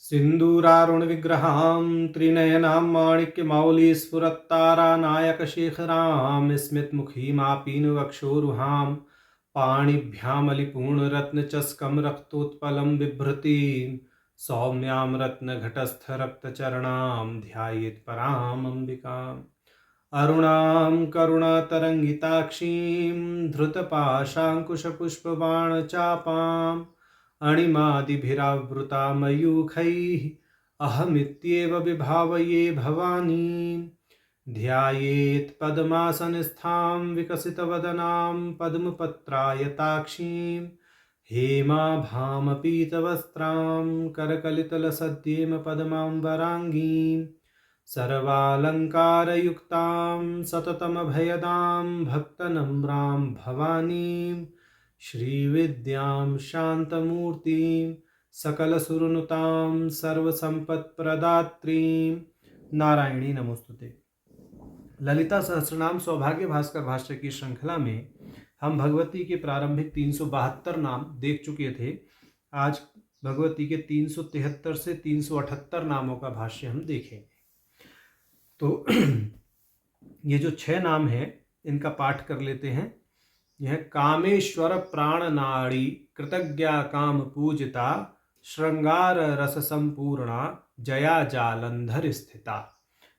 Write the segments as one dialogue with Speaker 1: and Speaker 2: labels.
Speaker 1: सिन्दूरारुणविग्रहां त्रिनयनां माणिक्यमौलिस्फुरत्तारानायकशेखरां स्मितमुखीमापीनवक्षोरुहां पाणिभ्यामलिपूर्णरत्नचस्कं रक्तोत्पलं बिभ्रतीं सौम्यां रत्नघटस्थरक्तचरणां ध्यायेत् पराम् अम्बिकाम् अरुणां करुणातरङ्गिताक्षीं धृतपाशाङ्कुशपुष्पबाणचापाम् अणिमादिभिरावृता मयूखैः अहमित्येव विभावये भवानीं ध्यायेत् पद्मासनस्थां विकसितवदनां पद्मपत्रायताक्षीं हेमाभामपीतवस्त्रां करकलितलसद्येम पद्माम्बराङ्गीं सर्वालङ्कारयुक्तां सततमभयदां भक्तनम्रां भवानीं श्रीविद्यां शान्तमूर्तिं सकलसुरनुतां सर्वसंपत्प्रदात्रीं नारायणी नमोस्तुते। ललिता सहस्रनाम सौभाग्य भास्कर भाष्य की श्रृंखला में हम भगवती के प्रारंभिक 372 नाम देख चुके थे। आज भगवती के 373 से 378 नामों का भाष्य हम देखेंगे। तो ये जो 6 नाम हैं इनका पाठ कर लेते हैं। यह कामेश्वर प्राण नाड़ी कृतज्ञा काम पूजिता श्रृंगार रस संपूर्णा जया जालंधर स्थिता।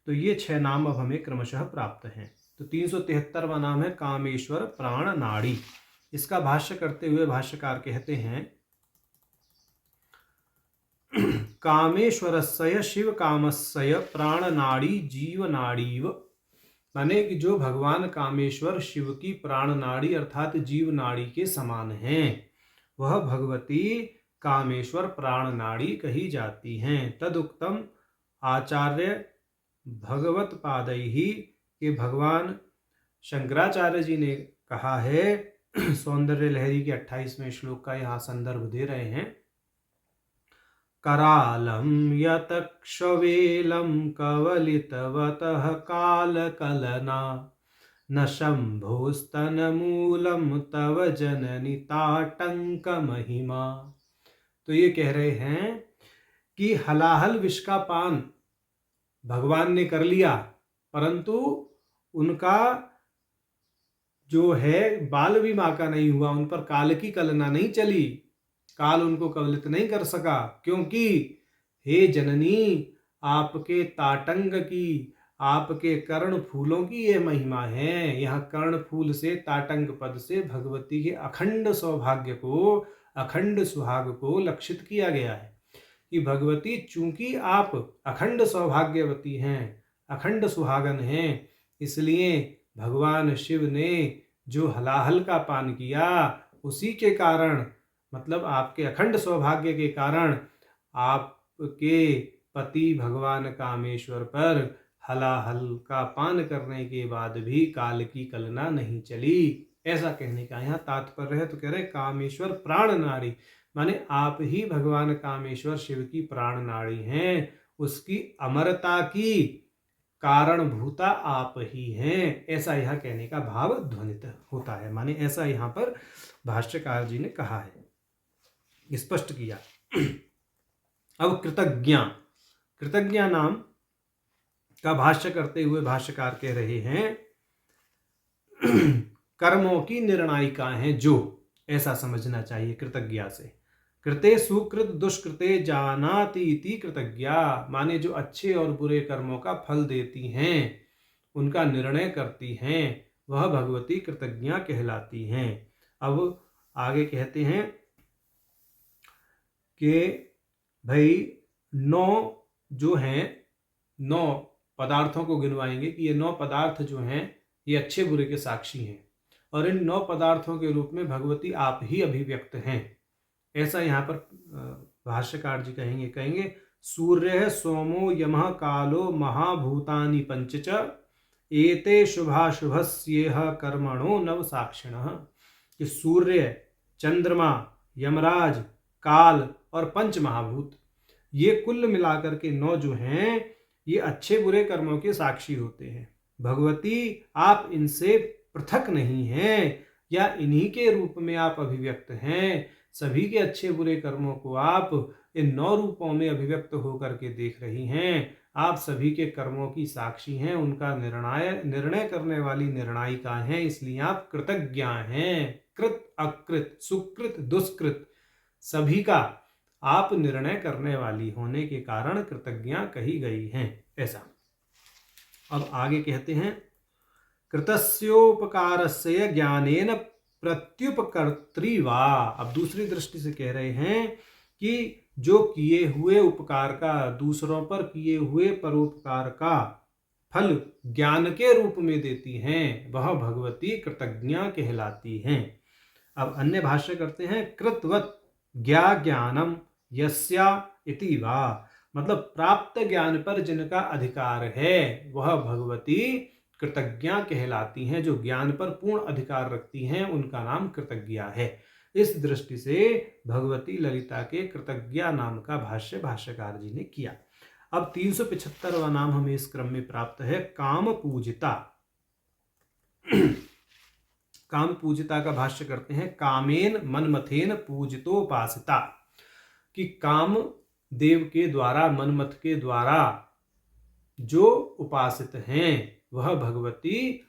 Speaker 1: तो ये 6 नाम अब हमें क्रमशः प्राप्त हैं। तो 373वां नाम है कामेश्वर प्राण नाड़ी। इसका भाष्य करते हुए भाष्यकार कहते हैं कामेश्वरस्य शिव कामस्य प्राण नाड़ी जीव नाड़ीव, माने कि जो भगवान कामेश्वर शिव की प्राण नाड़ी अर्थात जीव नाड़ी के समान हैं, वह भगवती कामेश्वर प्राण नाड़ी कही जाती हैं। तदुक्तम आचार्य भगवत पादैहि के भगवान शंकराचार्य जी ने कहा है। सौंदर्य लहरी के 28वें श्लोक का यहाँ संदर्भ दे रहे हैं। करालं यतक्षवेलं कवलितवतः कालकलना न शम्भोस्तनमूलं तव जननि ताटंक महिमा। तो ये कह रहे हैं कि हलाहल विष का पान भगवान ने कर लिया, परंतु उनका जो है बाल भी मां का नहीं हुआ, उन पर काल की कलना नहीं चली, काल उनको कवलित नहीं कर सका, क्योंकि हे जननी आपके ताटंग की, आपके कर्ण फूलों की ये महिमा है। यह कर्ण फूल से ताटंग पद से भगवती के अखंड सौभाग्य को, अखंड सुहाग को लक्षित किया गया है कि भगवती चूंकि आप अखंड सौभाग्यवती हैं, अखंड सुहागन हैं, इसलिए भगवान शिव ने जो हलाहल का पान किया उसी के कारण, मतलब आपके अखंड सौभाग्य के कारण आपके पति भगवान कामेश्वर पर हलाहल का पान करने के बाद भी काल की कलना नहीं चली। ऐसा कहने का यहाँ तात्पर्य है। तो कह रहे कामेश्वर प्राण नाड़ी, माने आप ही भगवान कामेश्वर शिव की प्राण नाड़ी हैं, उसकी अमरता की कारणभूता आप ही हैं। ऐसा यह कहने का भाव ध्वनित होता है, माने ऐसा यहाँ पर भाष्यकार जी ने कहा है, स्पष्ट किया। अब कृतज्ञा नाम का भाष्य करते हुए भाष्यकार कह रहे हैं कर्मों की निर्णायिका हैं जो, ऐसा समझना चाहिए कृतज्ञा से। कृते सुकृत दुष्कृते जानाति इति कृतज्ञा, माने जो अच्छे और बुरे कर्मों का फल देती हैं, उनका निर्णय करती हैं, वह भगवती कृतज्ञा कहलाती हैं। अब आगे कहते हैं कि भाई 9 जो हैं, 9 पदार्थों को गिनवाएंगे कि ये 9 पदार्थ जो हैं ये अच्छे बुरे के साक्षी हैं, और इन 9 पदार्थों के रूप में भगवती आप ही अभिव्यक्त हैं। ऐसा यहाँ पर भाष्यकार जी कहेंगे सूर्य सोमो यमः कालो महाभूतानि पंचच एते शुभाशुभस्येह कर्मणो नव साक्षिणः। कि सूर्य, चंद्रमा, यमराज, काल और पंच महाभूत, ये कुल मिलाकर के 9 जो हैं ये अच्छे बुरे कर्मों के साक्षी होते हैं। भगवती आप इनसे पृथक नहीं हैं, या इन्हीं के रूप में आप अभिव्यक्त हैं। सभी के अच्छे बुरे कर्मों को आप इन 9 रूपों में अभिव्यक्त होकर के देख रही हैं। आप सभी के कर्मों की साक्षी हैं, उनका निर्णय करने वाली निर्णायिका हैं, इसलिए आप कृतज्ञा हैं। कृत अकृत, सुकृत दुष्कृत सभी का आप निर्णय करने वाली होने के कारण कृतज्ञा कही गई हैं। ऐसा अब आगे कहते हैं, कृतस्योपकारस्य ज्ञानेन प्रत्युपकर्तृवा। अब दूसरी दृष्टि से कह रहे हैं कि जो किए हुए उपकार का, दूसरों पर किए हुए परोपकार का फल ज्ञान के रूप में देती हैं, वह भगवती कृतज्ञा कहलाती हैं। अब अन्य भाष्य करते हैं, कृतवत ज्ञानम यस्या इति वा, मतलब प्राप्त ज्ञान पर जिनका अधिकार है वह भगवती कृतज्ञा कहलाती हैं। जो ज्ञान पर पूर्ण अधिकार रखती हैं उनका नाम कृतज्ञा है। इस दृष्टि से भगवती ललिता के कृतज्ञा नाम का भाष्य भाष्यकार जी ने किया। अब 375वां नाम हमें इस क्रम में प्राप्त है, काम पूजिता। काम पूजिता का भाष्य करते हैं, कामेन मनमथेन पूजितोपासिता, कि काम देव के द्वारा, मनमथ के द्वारा जो उपासित हैं वह भगवती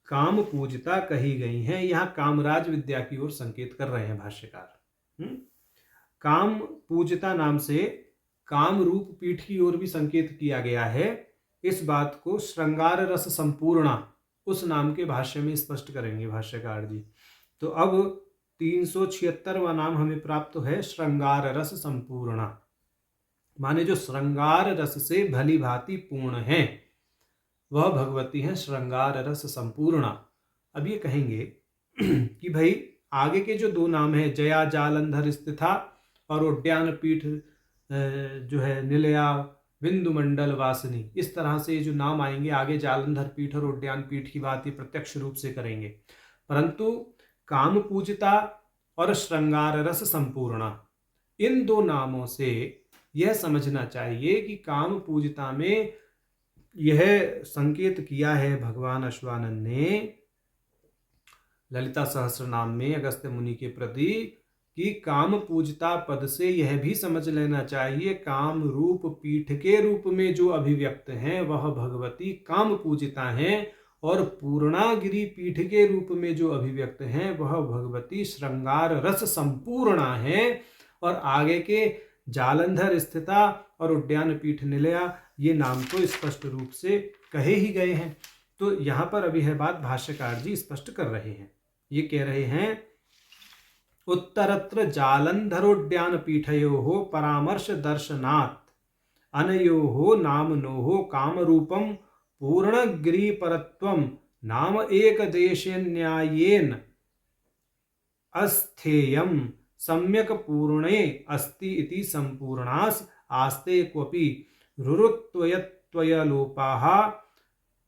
Speaker 1: काम पूजिता कही गई हैं। यहाँ कामराज विद्या की ओर संकेत कर रहे हैं भाष्यकार। काम पूजिता नाम से काम रूप पीठ की ओर भी संकेत किया गया है। इस बात को श्रृंगार रस संपूर्णा उस नाम के भाष्य में स्पष्ट करेंगे भाष्यकार जी। तो अब 376वां नाम हमें प्राप्त है, श्रृंगार रस संपूर्णा, माने जो श्रृंगार रस से भली भांति पूर्ण है वह भगवती है श्रृंगार रस संपूर्णा। अब ये कहेंगे कि भाई आगे के जो 2 नाम है, जया जालंधर स्थिता और उद्यान पीठ जो है निलया बिंदु मंडल वासिनी, इस तरह से जो नाम आएंगे आगे जालंधर पीठ और उद्यान पीठ की बात ही प्रत्यक्ष रूप से करेंगे। परंतु काम पूजिता और श्रृंगार रस संपूर्णा, इन 2 नामों से यह समझना चाहिए कि काम पूजिता में यह संकेत किया है भगवान अश्वानंद ने ललिता सहस्त्र नाम में अगस्त्य मुनि के प्रति कि काम पूजिता पद से यह भी समझ लेना चाहिए काम रूप पीठ के रूप में जो अभिव्यक्त हैं वह भगवती काम पूजिता हैं, और पूर्णागिरि पीठ के रूप में जो अभिव्यक्त हैं वह भगवती श्रृंगार रस संपूर्णा है। और आगे के जालंधर स्थिता और उद्यान पीठ निलया ये नाम तो स्पष्ट रूप से कहे ही गए हैं। तो यहाँ पर अभी यह बात भाष्यकार जी स्पष्ट कर रहे हैं। ये कह रहे हैं, उत्तरत्र जालंधरोद्यान पीठयोः परामर्श दर्शनात् अनयोः नामनोः कामरूपं पूर्णगिरिपरत्वं नाम एकदेशन्यायेन अस्थेयं सम्यक पूर्णे अस्ति इति संपूर्णास आस्ते क्वपि रुरुत्वयत्वयलोपाः।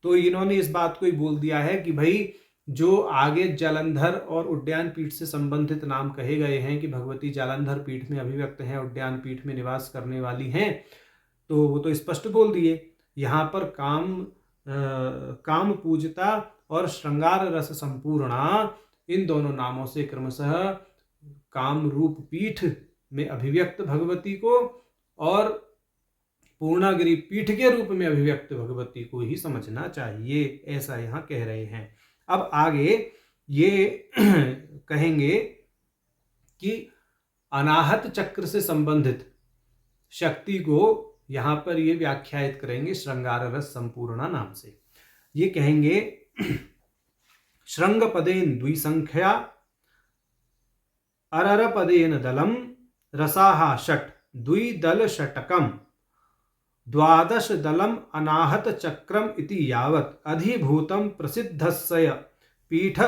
Speaker 1: तो इन्होंने इस बात को ही बोल दिया है कि भाई जो आगे जालंधर और उद्यान पीठ से संबंधित नाम कहे गए हैं कि भगवती जालंधर पीठ में अभिव्यक्त हैं, उद्यान पीठ में निवास करने वाली हैं, तो वो तो स्पष्ट बोल दिए। यहाँ पर काम पूजिता और श्रृंगार रस संपूर्णा इन दोनों नामों से क्रमशः काम रूप पीठ में अभिव्यक्त भगवती को और पूर्णागिरि पीठ के रूप में अभिव्यक्त भगवती को ही समझना चाहिए, ऐसा यहाँ कह रहे हैं। अब आगे ये कहेंगे कि अनाहत चक्र से संबंधित शक्ति को यहाँ पर ये व्याख्यायित करेंगे श्रृंगार रस संपूर्णा नाम से। ये कहेंगे, श्रृंग पदेन द्विसंख्या अरर पदेन दलम रसाहा षट द्विदल षटकम द्वादश दलम अनाहत चक्रम इति यावत् अधिभूतं प्रसिद्धस्य पीठ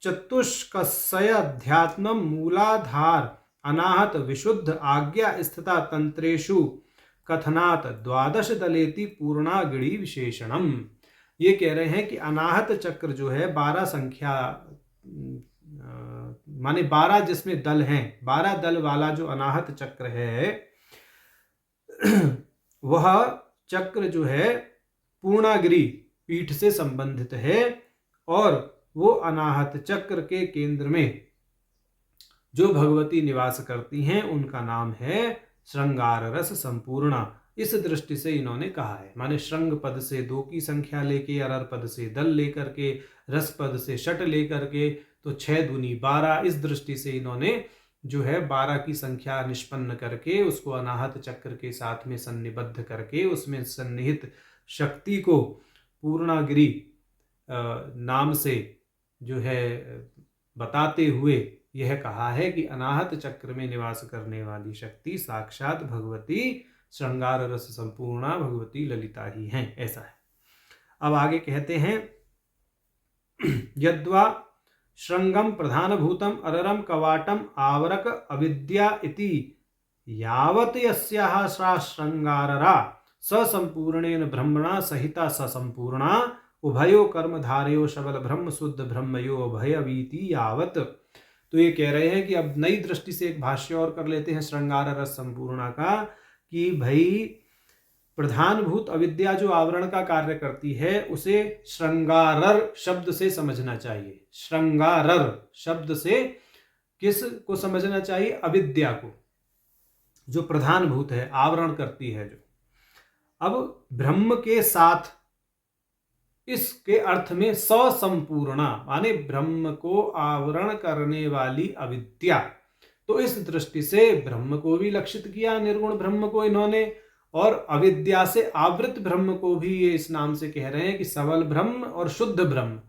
Speaker 1: चतुष्कस्य अध्यात्मं मूलाधार अनाहत विशुद्ध आज्ञा स्थिता तंत्रेषु कथनात् द्वादश दलेति पूर्णागिरि विशेषणम। ये कह रहे हैं कि अनाहत चक्र जो है 12 संख्या माने 12 जिसमें दल हैं, 12 दल वाला जो अनाहत चक्र है वह चक्र जो है पूर्णागिरि पीठ से संबंधित है, और वो अनाहत चक्र के केंद्र में जो भगवती निवास करती हैं उनका नाम है श्रृंगार रस संपूर्णा। इस दृष्टि से इन्होंने कहा है, माने श्रृंग पद से 2 की संख्या लेके, अरर पद से दल लेकर के, रस पद से षट लेकर के, तो 6 दूनी 12। इस दृष्टि से इन्होंने जो है 12 की संख्या निष्पन्न करके उसको अनाहत चक्र के साथ में सन्निबद्ध करके उसमें सन्निहित शक्ति को पूर्णागिरि नाम से जो है बताते हुए यह कहा है कि अनाहत चक्र में निवास करने वाली शक्ति साक्षात भगवती श्रृंगार रस संपूर्णा भगवती ललिता ही हैं, ऐसा है। अब आगे कहते हैं यद्वा श्रृंगम प्रधानभूतम अररम कवाटम आवरक अविद्या इति यावत यस्याः सा श्रृंगाररा ससंपूर्णेन ब्रह्मणा सहिता ससंपूर्णा उभयो कर्मधारयो शबल ब्रह्म शुद्ध ब्रह्मयो अभयवीति यावत। तो ये कह रहे हैं कि अब नई दृष्टि से एक भाष्य और कर लेते हैं श्रृंगार रस संपूर्णा का, कि भाई प्रधानभूत अविद्या जो आवरण का कार्य करती है उसे श्रृंगारर शब्द से समझना चाहिए। श्रृंगारर शब्द से किस को समझना चाहिए? अविद्या को, जो प्रधानभूत है, आवरण करती है जो। अब ब्रह्म के साथ इसके अर्थ में ससंपूर्णा माने ब्रह्म को आवरण करने वाली अविद्या। तो इस दृष्टि से ब्रह्म को भी लक्षित किया, निर्गुण ब्रह्म को इन्होंने, और अविद्या से आवृत ब्रह्म को भी ये इस नाम से कह रहे हैं कि सबल ब्रह्म और शुद्ध ब्रह्म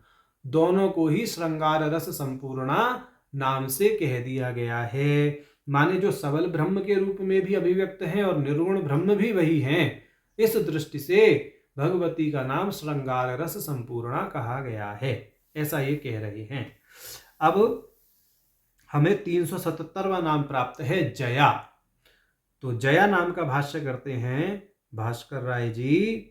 Speaker 1: दोनों को ही श्रृंगार रस संपूर्णा नाम से कह दिया गया है। माने जो सबल ब्रह्म के रूप में भी अभिव्यक्त हैं और निर्गुण ब्रह्म भी वही हैं। इस दृष्टि से भगवती का नाम श्रृंगार रस संपूर्णा कहा गया है, ऐसा ये कह रहे हैं। अब हमें 377वां नाम प्राप्त है जया। तो जया नाम का भाष्य करते हैं भास्कर राय जी।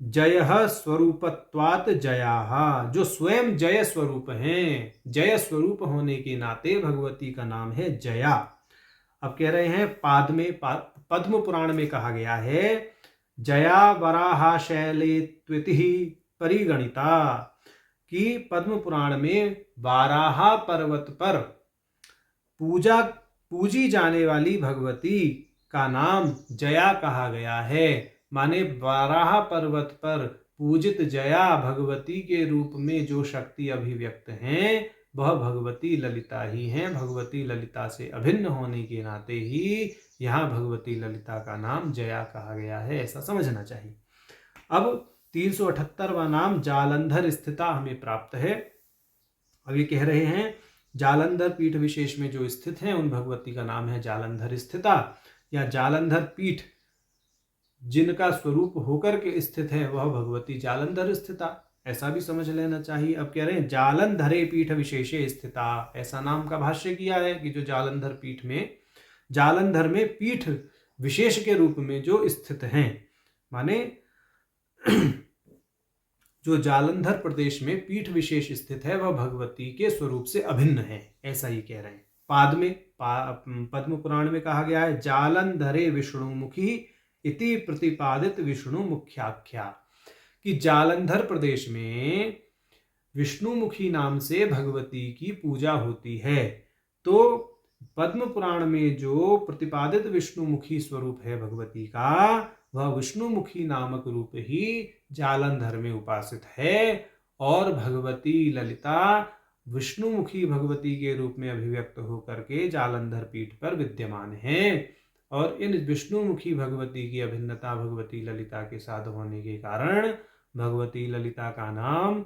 Speaker 1: जय स्वरूपत्वात् जया, जो स्वयं जय स्वरूप हैं, जय स्वरूप होने के नाते भगवती का नाम है जया। अब कह रहे हैं पद्म पुराण में कहा गया है जया वराहा शैले त्विति परिगणिता, कि पद्म पुराण में वाराहा पर्वत पर पूजी जाने वाली भगवती का नाम जया कहा गया है। माने वाराह पर्वत पर पूजित जया भगवती के रूप में जो शक्ति अभिव्यक्त हैं वह भगवती ललिता ही हैं। भगवती ललिता से अभिन्न होने के नाते ही यहाँ भगवती ललिता का नाम जया कहा गया है, ऐसा समझना चाहिए। अब 378वां नाम जालंधर स्थिता हमें प्राप्त है। अब ये कह रहे हैं जालंधर पीठ विशेष में जो स्थित हैं उन भगवती का नाम है जालंधर स्थिता, या जालंधर पीठ जिनका स्वरूप होकर के स्थित है वह भगवती जालंधर स्थिता, ऐसा भी समझ लेना चाहिए। अब कह रहे हैं जालंधरे पीठ विशेषे स्थिता, ऐसा नाम का भाष्य किया है कि जो जालंधर पीठ में, जालंधर में पीठ विशेष के रूप में जो स्थित हैं, माने जो जालंधर प्रदेश में पीठ विशेष स्थित है वह भगवती के स्वरूप से अभिन्न है, ऐसा ही कह रहे हैं। पद्म पुराण में कहा गया है जालंधरे विष्णुमुखी इति प्रतिपादित विष्णु मुख्याख्या, कि जालंधर प्रदेश में विष्णुमुखी नाम से भगवती की पूजा होती है। तो पद्म पुराण में जो प्रतिपादित विष्णुमुखी स्वरूप है भगवती का, वह विष्णुमुखी नामक रूप ही जालंधर में उपासित है, और भगवती ललिता विष्णुमुखी भगवती के रूप में अभिव्यक्त होकर के जालंधर पीठ पर विद्यमान है। और इन विष्णुमुखी भगवती की अभिन्नता भगवती ललिता के साथ होने के कारण भगवती ललिता का नाम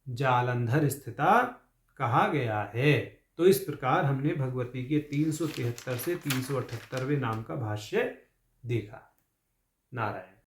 Speaker 1: जालंधर स्थिता कहा गया है। तो इस प्रकार हमने भगवती के 373 से 378वें नाम का भाष्य देखा। नारायण।